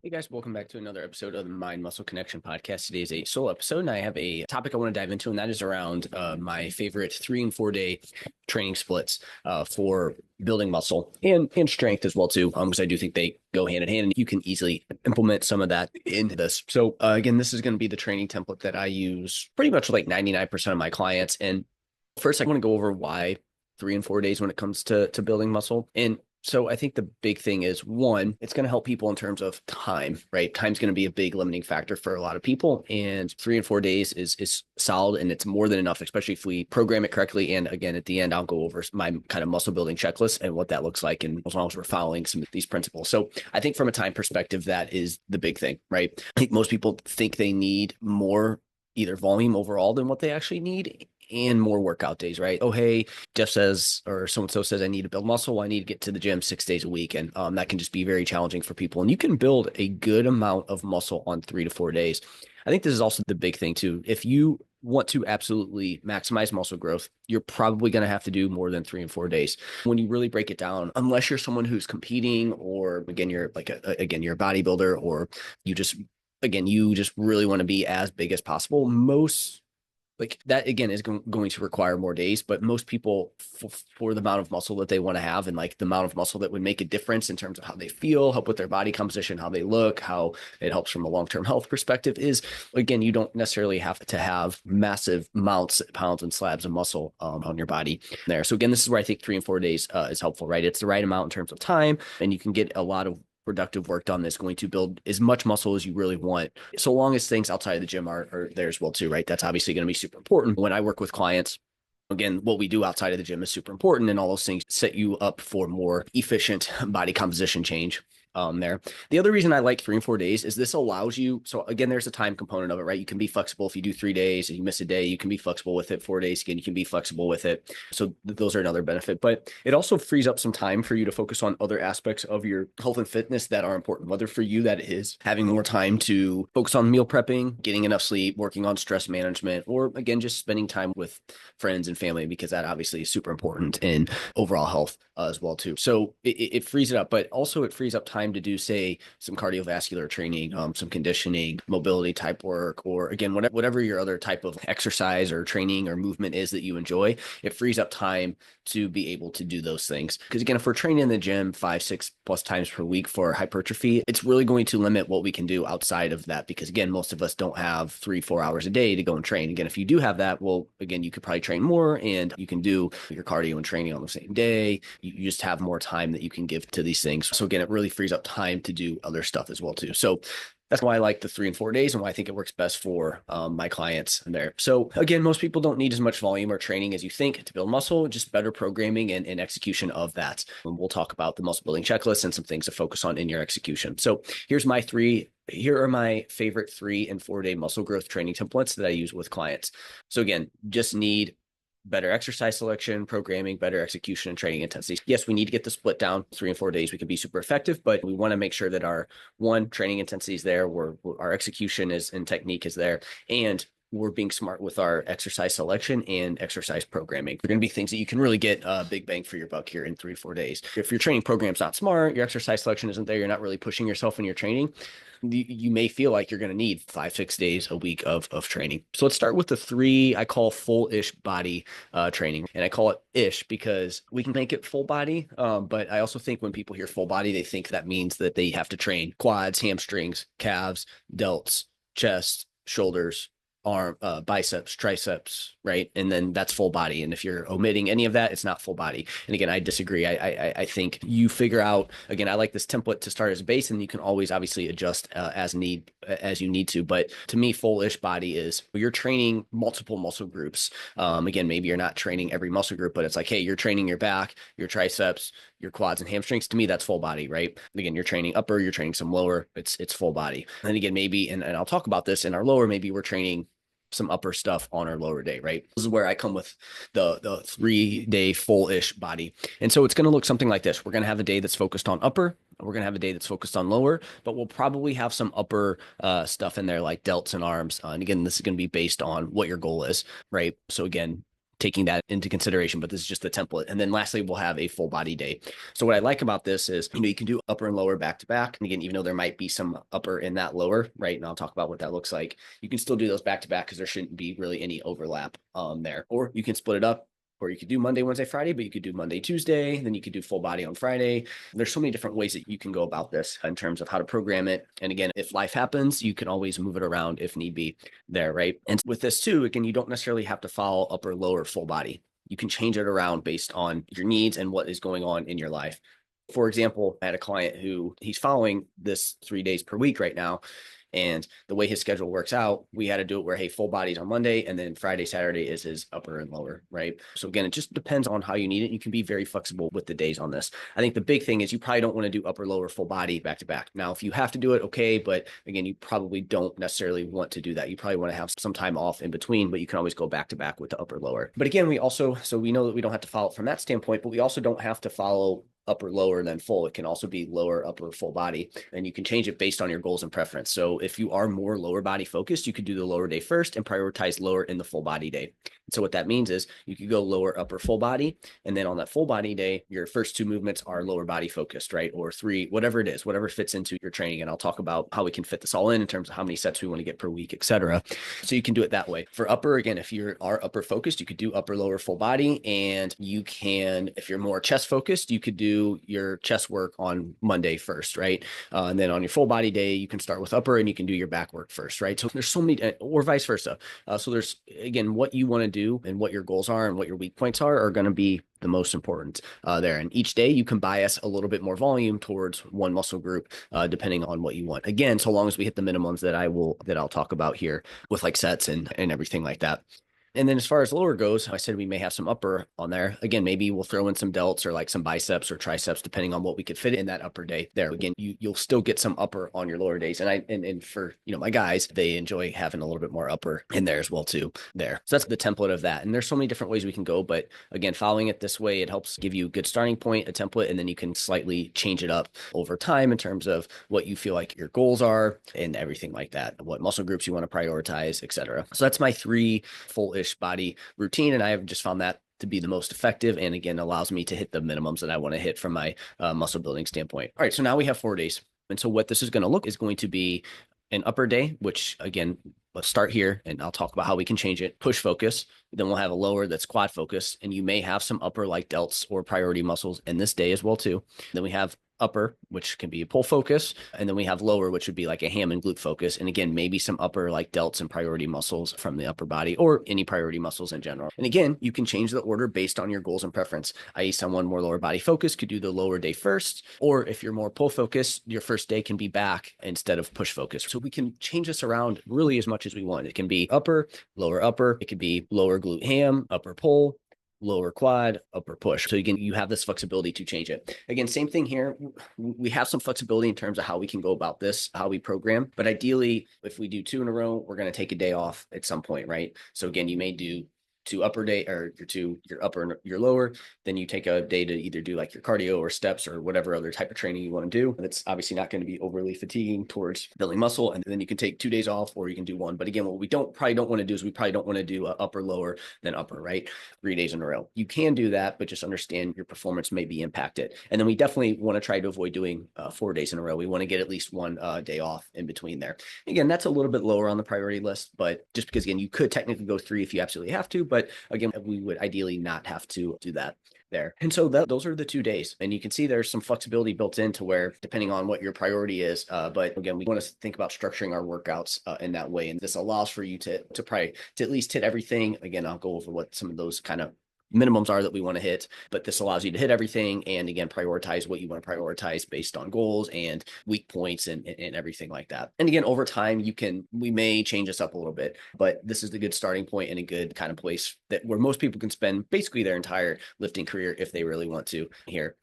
Hey guys, welcome back to another episode of the Mind Muscle Connection podcast. Today is a solo episode, and I have a topic I want to dive into, and that is around my favorite 3 and 4 day training splits for building muscle and strength as well too, because I do think they go hand in hand, and you can easily implement some of that into this. So again, this is going to be the training template that I use pretty much like 99% of my clients. And first, I want to go over why 3 and 4 days when it comes to building muscle. And so I think the big thing is, one, it's going to help people in terms of time, right? Time's going to be a big limiting factor for a lot of people. And 3 and 4 days is solid, and it's more than enough, especially if we program it correctly. And again, at the end, I'll go over my kind of muscle building checklist and what that looks like. And as long as we're following some of these principles. So I think from a time perspective, that is the big thing, right? I think most people think they need more either volume overall than what they actually need and more workout days, right? Oh, hey, Jeff says, or so-and-so says, I need to build muscle. I need to get to the gym 6 days a week. And that can just be very challenging for people. And you can build a good amount of muscle on 3 to 4 days. I think this is also the big thing too. If you want to absolutely maximize muscle growth, you're probably going to have to do more than 3 and 4 days. When you really break it down, unless you're someone who's competing, or again, you're like, you're a bodybuilder, or you just really want to be as big as possible, most like that again is going to require more days. But most people, for the amount of muscle that they want to have, and like the amount of muscle that would make a difference in terms of how they feel, help with their body composition, how they look, how it helps from a long-term health perspective, is, again, you don't necessarily have to have massive amounts, pounds and slabs of muscle on your body there. So again, this is where I think 3 and 4 days is helpful, right? It's the right amount in terms of time, and you can get a lot of productive work done that's going to build as much muscle as you really want, so long as things outside of the gym are there as well too, right? That's obviously going to be super important. When I work with clients, again, what we do outside of the gym is super important, and all those things set you up for more efficient body composition change there. The other reason I like 3 and 4 days is this allows you. So again, there's a time component of it, right? You can be flexible. If you do 3 days and you miss a day, you can be flexible with it. 4 days, again, you can be flexible with it. So those are another benefit, but it also frees up some time for you to focus on other aspects of your health and fitness that are important. Whether for you that is having more time to focus on meal prepping, getting enough sleep, working on stress management, or again, just spending time with friends and family, because that obviously is super important in overall health as well too. So it frees it up, but also it frees up time to do, say, some cardiovascular training, some conditioning, mobility type work, or again, whatever your other type of exercise or training or movement is that you enjoy. It frees up time to be able to do those things. Because again, if we're training in the gym 5-6+ times per week for hypertrophy, it's really going to limit what we can do outside of that. Because again, most of us don't have 3-4 hours a day to go and train. Again, if you do have that, well, again, you could probably train more, and you can do your cardio and training on the same day. You just have more time that you can give to these things. So again, it really frees up time to do other stuff as well too. So that's why I like the 3 and 4 days, and why I think it works best for my clients there. So again, most people don't need as much volume or training as you think to build muscle, just better programming and execution of that. And we'll talk about the muscle building checklist and some things to focus on in your execution. So here are my favorite 3 and 4 day muscle growth training templates that I use with clients. So again, just need better exercise selection, programming, better execution, and training intensity. Yes, we need to get the split down 3 and 4 days. We can be super effective, but we want to make sure that our training intensity is there, where our execution is and technique is there, and we're being smart with our exercise selection and exercise programming. They're going to be things that you can really get a big bang for your buck here in 3 or 4 days. If your training program's not smart, your exercise selection isn't there, you're not really pushing yourself in your training, you may feel like you're going to need 5-6 days a week of training. So let's start with the 3 I call full-ish body training. And I call it ish because we can make it full body. But I also think when people hear full body, they think that means that they have to train quads, hamstrings, calves, delts, chest, shoulders, arm, biceps, triceps, right? And then that's full body. And if you're omitting any of that, it's not full body. And again, I disagree. I think you figure out, again, I like this template to start as a base, and you can always obviously adjust as you need to. But to me, full-ish body is you're training multiple muscle groups. Again, maybe you're not training every muscle group, but it's like, hey, you're training your back, your triceps, your quads and hamstrings. To me, that's full body, right? Again, you're training upper, you're training some lower, it's full body. And then again, maybe, and I'll talk about this in our lower, maybe we're training some upper stuff on our lower day, right? This is where I come with the 3-day full-ish body. And so it's going to look something like this. We're going to have a day that's focused on upper. We're going to have a day that's focused on lower, but we'll probably have some upper stuff in there like delts and arms. And again, this is going to be based on what your goal is, right? So again, taking that into consideration, but this is just the template. And then lastly, we'll have a full body day. So what I like about this is, you can do upper and lower back to back. And again, even though there might be some upper in that lower, right? And I'll talk about what that looks like. You can still do those back to back because there shouldn't be really any overlap there. Or you can split it up, or you could do Monday, Wednesday, Friday, but you could do Monday, Tuesday, then you could do full body on Friday. There's so many different ways that you can go about this in terms of how to program it. And again, if life happens, you can always move it around if need be there, right? And with this too, again, you don't necessarily have to follow upper, lower, full body. You can change it around based on your needs and what is going on in your life. For example, I had a client who he's following this 3 days per week right now. And the way his schedule works out, we had to do it where, hey, full body's on Monday, and then Friday, Saturday is his upper and lower, right? So again, it just depends on how you need it. You can be very flexible with the days on this. I think the big thing is you probably don't want to do upper, lower, full body back to back. Now, if you have to do it, okay, but again, you probably don't necessarily want to do that. You probably want to have some time off in between, but you can always go back to back with the upper, lower. But again, so we know that we don't have to follow it from that standpoint, but we also don't have to follow upper, lower, and then full. It can also be lower, upper, full body, and you can change it based on your goals and preference. So if you are more lower body focused, you could do the lower day first and prioritize lower in the full body day. So what that means is you could go lower, upper, full body, and then on that full body day, your first 2 movements are lower body focused, right? Or 3, whatever it is, whatever fits into your training. And I'll talk about how we can fit this all in terms of how many sets we want to get per week, etc. So you can do it that way. For upper, again, if you are upper focused, you could do upper, lower, full body, and you can, if you're more chest focused, you could do your chest work on Monday first, right? And then on your full body day, you can start with upper and you can do your back work first, right? So there's so many, or vice versa. So there's, again, what you want to do and what your goals are and what your weak points are going to be the most important there. And each day you can bias a little bit more volume towards one muscle group, depending on what you want. Again, so long as we hit the minimums that I'll talk about here with like sets and everything like that. And then as far as lower goes, I said we may have some upper on there. Again, maybe we'll throw in some delts or like some biceps or triceps, depending on what we could fit in that upper day there. Again, you'll still get some upper on your lower days. And for, my guys, they enjoy having a little bit more upper in there as well too there. So that's the template of that. And there's so many different ways we can go, but again, following it this way, it helps give you a good starting point, a template, and then you can slightly change it up over time in terms of what you feel like your goals are and everything like that, what muscle groups you want to prioritize, etc. So that's my 3 full-ish body routine, and I have just found that to be the most effective, and again allows me to hit the minimums that I want to hit from my muscle building standpoint. All right, so now we have 4 days, and so what this is going to look is going to be an upper day, which again, let's start here and I'll talk about how we can change it. Push focus. Then we'll have a lower that's quad focus, and you may have some upper like delts or priority muscles in this day as well too. Then we have upper, which can be a pull focus. And then we have lower, which would be like a ham and glute focus. And again, maybe some upper like delts and priority muscles from the upper body or any priority muscles in general. And again, you can change the order based on your goals and preference, i.e. someone more lower body focused could do the lower day first, or if you're more pull focused, your first day can be back instead of push focus. So we can change this around really as much as we want. It can be upper, lower, it could be lower glute ham, upper pull, lower quad, upper push. So again, you have this flexibility to change it. Again, same thing here. We have some flexibility in terms of how we can go about this, how we program. But ideally, if we do 2 in a row, we're going to take a day off at some point, right? So again, you may do 2 upper day or your upper and your lower, then you take a day to either do like your cardio or steps or whatever other type of training you want to do. And it's obviously not going to be overly fatiguing towards building muscle. And then you can take 2 days off, or you can do 1. But again, what we probably don't want to do is we probably don't want to do upper, lower, then upper, right? 3 days in a row. You can do that, but just understand your performance may be impacted. And then we definitely want to try to avoid doing 4 days in a row. We want to get at least 1 day off in between there. Again, that's a little bit lower on the priority list, but just because again, you could technically go 3 if you absolutely have to, but again, we would ideally not have to do that there. And so those are the 2 days. And you can see there's some flexibility built into where, depending on what your priority is. But again, we want to think about structuring our workouts in that way. And this allows for you to at least hit everything. Again, I'll go over what some of those kind of minimums are that we want to hit, but this allows you to hit everything and again prioritize what you want to prioritize based on goals and weak points and everything like that. And again, over time we may change this up a little bit, but this is a good starting point and a good kind of place where most people can spend basically their entire lifting career if they really want to here.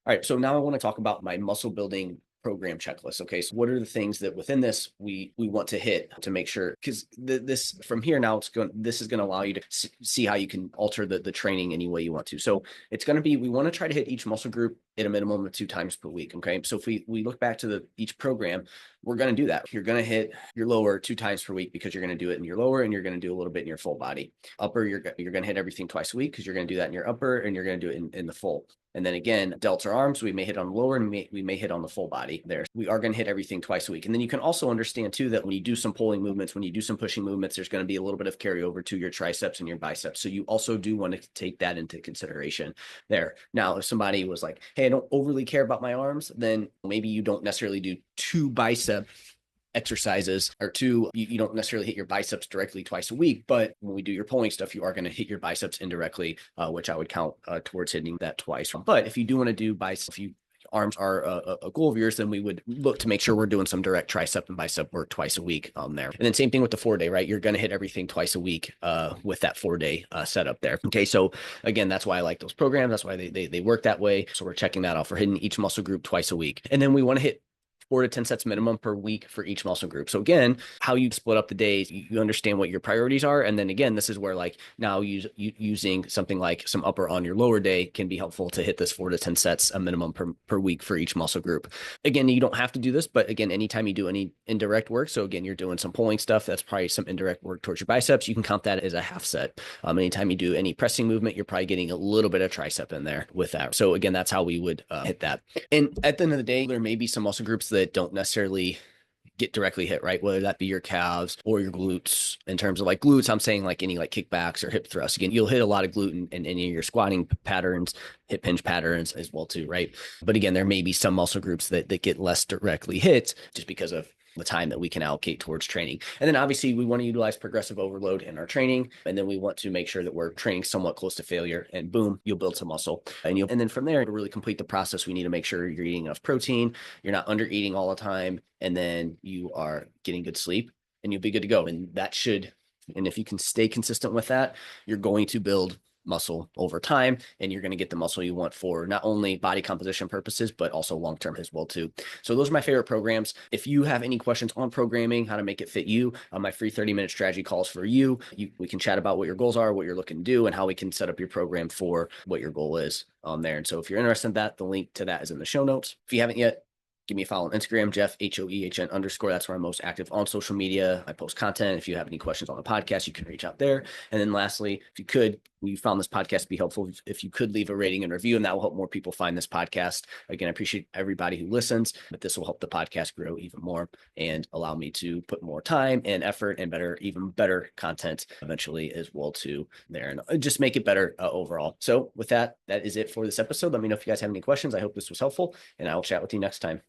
All right, so now I want to talk about my muscle building program checklist. Okay, so what are the things that within this we want to hit to make sure, because this from here now, this is going to allow you to see how you can alter the training any way you want to. So it's going to be, we want to try to hit each muscle group at a minimum of 2 times per week. Okay, so if we look back to each program, we're going to do that. You're going to hit your lower 2 times per week because you're going to do it in your lower, and you're going to do a little bit in your full body. Upper, you're going to hit everything twice a week because you're going to do that in your upper, and you're going to do it in the full. And then again, delts or arms, we may hit on the lower, and we may hit on the full body there. We are going to hit everything twice a week. And then you can also understand too that when you do some pulling movements, when you do some pushing movements, there's going to be a little bit of carryover to your triceps and your biceps. So you also do want to take that into consideration there. Now, if somebody was like, hey, I don't overly care about my arms, then maybe you don't necessarily do 2 bicep exercises or 2, you don't necessarily hit your biceps directly twice a week, but when we do your pulling stuff, you are going to hit your biceps indirectly, which I would count towards hitting that twice. But if you do want to do biceps, if you arms are a goal of yours, then we would look to make sure we're doing some direct tricep and bicep work twice a week there. And then same thing with the 4-day, right? You're going to hit everything twice a week with that 4-day setup there. Okay, so again, that's why I like those programs. That's why they work that way. So we're checking that off. We're hitting each muscle group twice a week. And then we want to hit 4 to 10 sets minimum per week for each muscle group. So again, how you split up the days, you understand what your priorities are. And then again, this is where like now using something like some upper on your lower day can be helpful to hit this 4 to 10 sets a minimum per week for each muscle group. Again, you don't have to do this, but again, anytime you do any indirect work, so again, you're doing some pulling stuff, that's probably some indirect work towards your biceps, you can count that as a half set. Anytime you do any pressing movement, you're probably getting a little bit of tricep in there with that. So again, that's how we would hit that. And at the end of the day, there may be some muscle groups that don't necessarily get directly hit, right? Whether that be your calves or your glutes. In terms of like glutes, I'm saying like any like kickbacks or hip thrusts. Again, you'll hit a lot of glute in any of your squatting patterns, hip hinge patterns as well too, right? But again, there may be some muscle groups that get less directly hit just because of the time that we can allocate towards training. And then obviously we want to utilize progressive overload in our training. And then we want to make sure that we're training somewhat close to failure, and boom, you'll build some muscle. And then from there, to really complete the process, we need to make sure you're eating enough protein, you're not under eating all the time, and then you are getting good sleep, and you'll be good to go. And if you can stay consistent with that, you're going to build muscle over time, and you're going to get the muscle you want for not only body composition purposes, but also long-term as well too. So those are my favorite programs. If you have any questions on programming, how to make it fit you, my free 30-minute strategy calls for you. We can chat about what your goals are, what you're looking to do, and how we can set up your program for what your goal is on there. And so if you're interested in that, the link to that is in the show notes. If you haven't yet, give me a follow on Instagram, Jeff, HOEHN_. That's where I'm most active on social media. I post content. If you have any questions on the podcast, you can reach out there. And then lastly, if you found this podcast to be helpful, if you could leave a rating and review, and that will help more people find this podcast. Again, I appreciate everybody who listens, but this will help the podcast grow even more and allow me to put more time and effort and even better content eventually as well too there, and just make it better overall. So with that is it for this episode. Let me know if you guys have any questions. I hope this was helpful, and I will chat with you next time.